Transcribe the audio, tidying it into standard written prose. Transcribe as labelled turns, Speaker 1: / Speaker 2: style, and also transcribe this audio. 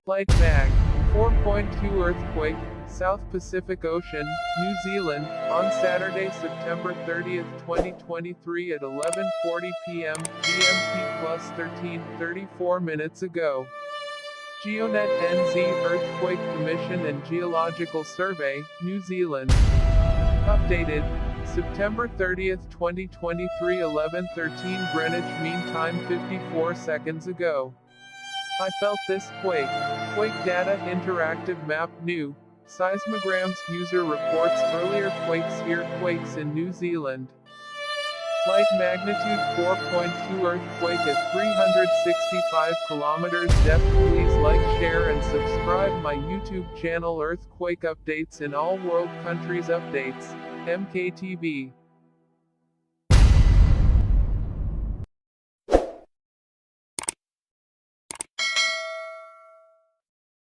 Speaker 1: Light mag. 4.2 earthquake, South Pacific Ocean, New Zealand, on Saturday, September 30, 2023 at 11:40 p.m. GMT plus 13:34 minutes ago. GEONET NZ Earthquake Commission and Geological Survey, New Zealand. Updated, September 30, 2023 11:13 Greenwich Mean Time 54 seconds ago. I felt this quake. Quake data interactive map new. SEISMOGRAMS user reports earlier quakes here. Quakes in New Zealand. Light magnitude 4.2 earthquake at 365 kilometers depth. Please like, share and subscribe my YouTube channel. Earthquake updates in all world countries. Updates. MKTV.